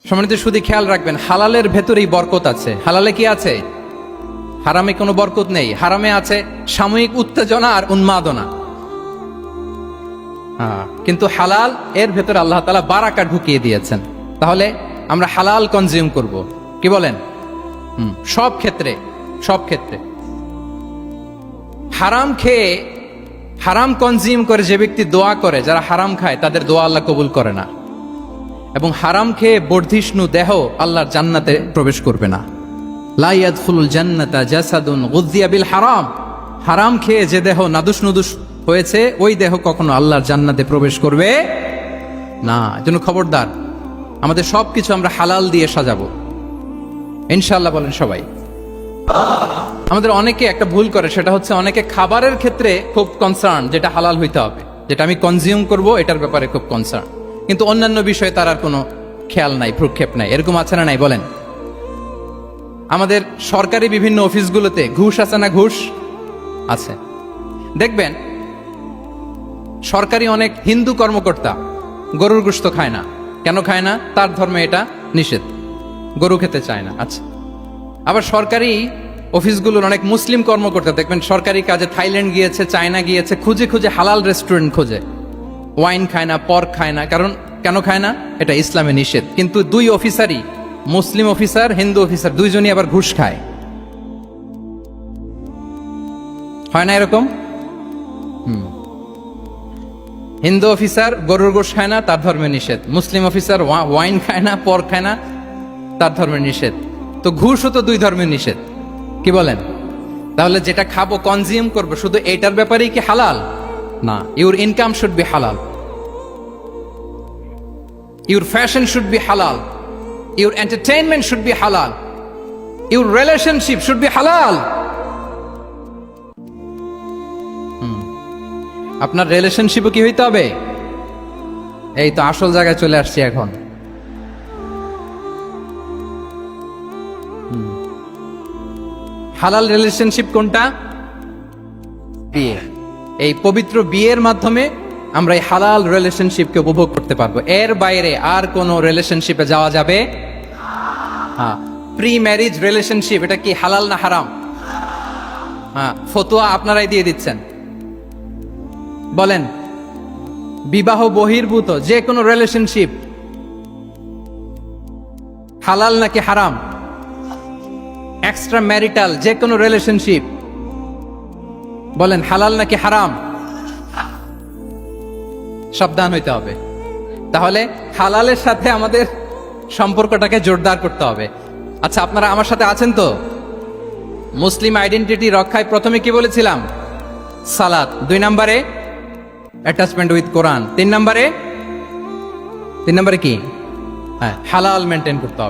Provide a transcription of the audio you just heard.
সম্মানিত শুধু খেয়াল রাখবেন, হালালের ভেতরেই বরকত আছে। হালালে কি আছে? হারামে কোনো বরকত নেই। হারামে আছে সাময়িক উত্তেজনা আর উন্মাদনা। কিন্তু হালাল, এর ভেতরে আল্লাহ তাআলা বারাকা ঢুকিয়ে দিয়েছেন। তাহলে আমরা হালাল কনজিউম করব, কি বলেন? সব ক্ষেত্রে, সব ক্ষেত্রে। হারাম খেয়ে, হারাম কনজিউম করে যে ব্যক্তি দোয়া করে, যারা হারাম খায় তাদের দোয়া আল্লাহ কবুল করে না। এবং হারাম খেয়ে বর্ধিষ্ণু দেহ আল্লাহর জান্নাতে প্রবেশ করবে না। লা ইয়াদখুলুল জান্নাতা জাসাদুন গুযিয়া বিল হারাম। হারাম খেয়ে যে দেহ নাদুস নুদুস হয়েছে, ওই দেহ কখনো আল্লাহর জান্নাতে প্রবেশ করবে না। এজন্য খবরদার, আমাদের সবকিছু আমরা হালাল দিয়ে সাজাবো ইনশাআল্লাহ। বলেন সবাই। আমাদের অনেকে একটা ভুল করে, সেটা হচ্ছে অনেকে খাবারের ক্ষেত্রে খুব কনসার্ন, যেটা হালাল হইতে হবে, যেটা আমি কনজিউম করব এটার ব্যাপারে খুব কনসার্ন, কিন্তু অন্যান্য বিষয়ে তার আর কোনো খেয়াল নাই, ভ্রুক্ষেপ নাই। এরকম আছে না নাই বলেন? আমাদের সরকারি বিভিন্ন অফিসগুলোতে ঘুষ আছে না? ঘুষ আছে। দেখবেন সরকারি অনেক হিন্দু কর্মকর্তা গরুর গোশত খায় না। কেন খায় না? তার ধর্মে এটা নিষেধ, গরু খেতে চায় না। আচ্ছা, আবার সরকারি অফিসগুলোর অনেক মুসলিম কর্মকর্তা দেখবেন সরকারি কাজে থাইল্যান্ড গিয়েছে, চায়না গিয়েছে, খুঁজে খুঁজে হালাল রেস্টুরেন্ট খোঁজে। ওয়াইন খায় না, পর্ক খায় না। কারণ কেন খায় না? এটা ইসলামে নিষেধ। কিন্তু দুই অফিসারই, মুসলিম অফিসার, হিন্দু অফিসার, দুইজনই আবার ঘুষ খায়। হয় না এরকম? হিন্দু অফিসার গরুর গোশত খায় না, তার ধর্মে নিষেধ। মুসলিম অফিসার ওয়াইন খায় না, পর্ক খায় না, তার ধর্মে নিষেধ। তো ঘুষও তো দুই ধর্মের নিষেধ, কি বলেন? তাহলে যেটা খাবো, কনজিউম করবো, শুধু এটার ব্যাপারেই কি হালাল? না। ইউর ইনকাম শুড বি হালাল, ইউর ফ্যাশন শুড বি হালাল, ইউর এন্টারটেইনমেন্ট শুড বি হালাল, ইউর রিলেশনশিপ শুড বি হালাল। আপনার রিলেশনশিপও কি হইতে হবে? এই তো আসল জায়গায় চলে আসছি এখন। হালাল রিলেশনশিপ কোনটা? বিয়ে। এই পবিত্র বিয়ের মাধ্যমে আমরা এই হালাল রিলেশনশিপকে উপভোগ করতে পারবো। এর বাইরে আর কোনো রিলেশনশিপে যাওয়া যাবে? হ্যাঁ। প্রি ম্যারিজ রিলেশনশিপ, এটা কি হালাল না হারাম? হ্যাঁ, ফতোয়া আপনারাই দিয়ে দিচ্ছেন। বলেন, বিবাহ বহির্ভূত যে কোনো রিলেশনশিপ হালাল নাকি হারাম? এক্সট্রা ম্যারিটাল যে কোনো রিলেশনশিপ বলেন, হালাল নাকি হারাম? সাবধান হইতে হবে। তাহলে হালালের সাথে আমাদের সম্পর্কটাকে জোরদার করতে হবে। আচ্ছা, আপনারা আমার সাথে আছেন তো? মুসলিম আইডেন্টিটি রক্ষায় প্রথমে কি বলেছিলাম? সালাত। 2 নম্বরে অ্যাটাচমেন্ট উইথ কোরআন। 3 নম্বরে কি? হ্যাঁ, হালাল মেনটেন করতে হবে।